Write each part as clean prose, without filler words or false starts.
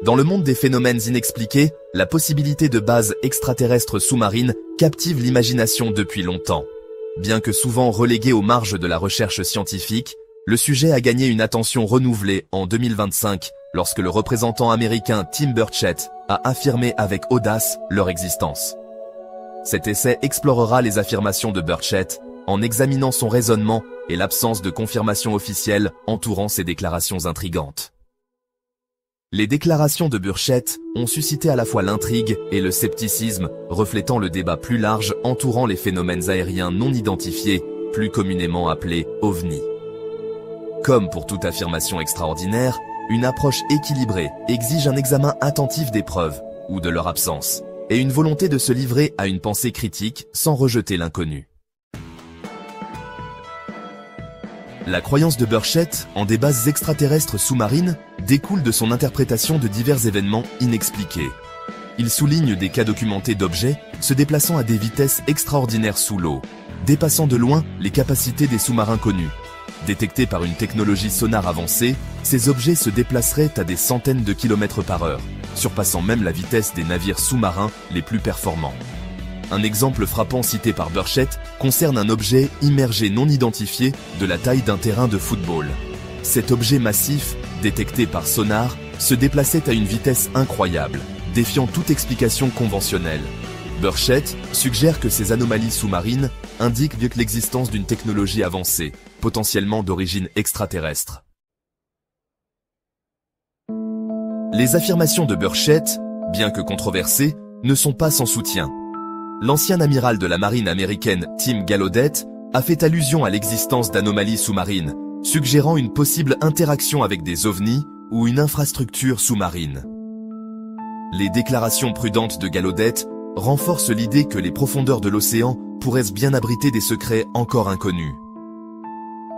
Dans le monde des phénomènes inexpliqués, la possibilité de bases extraterrestres sous-marines captive l'imagination depuis longtemps. Bien que souvent relégué aux marges de la recherche scientifique, le sujet a gagné une attention renouvelée en 2025 lorsque le représentant américain Tim Burchett a affirmé avec audace leur existence. Cet essai explorera les affirmations de Burchett en examinant son raisonnement et l'absence de confirmation officielle entourant ses déclarations intrigantes. Les déclarations de Burchett ont suscité à la fois l'intrigue et le scepticisme, reflétant le débat plus large entourant les phénomènes aériens non identifiés, plus communément appelés OVNI. Comme pour toute affirmation extraordinaire, une approche équilibrée exige un examen attentif des preuves, ou de leur absence, et une volonté de se livrer à une pensée critique sans rejeter l'inconnu. La croyance de Burchett en des bases extraterrestres sous-marines découle de son interprétation de divers événements inexpliqués. Il souligne des cas documentés d'objets se déplaçant à des vitesses extraordinaires sous l'eau, dépassant de loin les capacités des sous-marins connus. Détectés par une technologie sonar avancée, ces objets se déplaceraient à des centaines de kilomètres par heure, surpassant même la vitesse des navires sous-marins les plus performants. Un exemple frappant cité par Burchett concerne un objet immergé non identifié de la taille d'un terrain de football. Cet objet massif, détecté par sonar, se déplaçait à une vitesse incroyable, défiant toute explication conventionnelle. Burchett suggère que ces anomalies sous-marines indiquent l'existence d'une technologie avancée, potentiellement d'origine extraterrestre. Les affirmations de Burchett, bien que controversées, ne sont pas sans soutien. L'ancien amiral de la marine américaine Tim Gallaudet a fait allusion à l'existence d'anomalies sous-marines, suggérant une possible interaction avec des ovnis ou une infrastructure sous-marine. Les déclarations prudentes de Gallaudet renforcent l'idée que les profondeurs de l'océan pourraient bien abriter des secrets encore inconnus.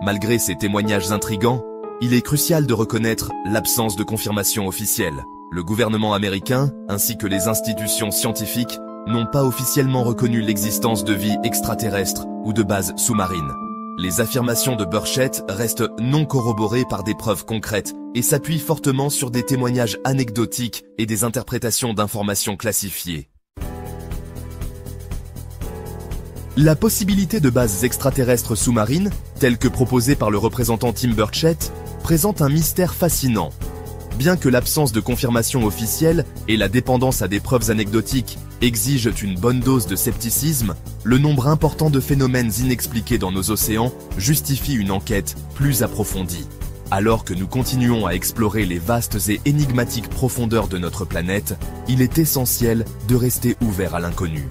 Malgré ces témoignages intrigants, il est crucial de reconnaître l'absence de confirmation officielle. Le gouvernement américain, ainsi que les institutions scientifiques, n'ont pas officiellement reconnu l'existence de vie extraterrestre ou de bases sous-marines. Les affirmations de Burchett restent non corroborées par des preuves concrètes et s'appuient fortement sur des témoignages anecdotiques et des interprétations d'informations classifiées. La possibilité de bases extraterrestres sous-marines, telle que proposée par le représentant Tim Burchett, présente un mystère fascinant. Bien que l'absence de confirmation officielle et la dépendance à des preuves anecdotiques exigent une bonne dose de scepticisme, le nombre important de phénomènes inexpliqués dans nos océans justifie une enquête plus approfondie. Alors que nous continuons à explorer les vastes et énigmatiques profondeurs de notre planète, il est essentiel de rester ouvert à l'inconnu.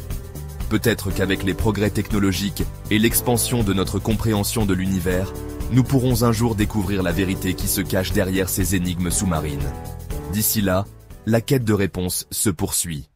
Peut-être qu'avec les progrès technologiques et l'expansion de notre compréhension de l'univers, nous pourrons un jour découvrir la vérité qui se cache derrière ces énigmes sous-marines. D'ici là, la quête de réponses se poursuit.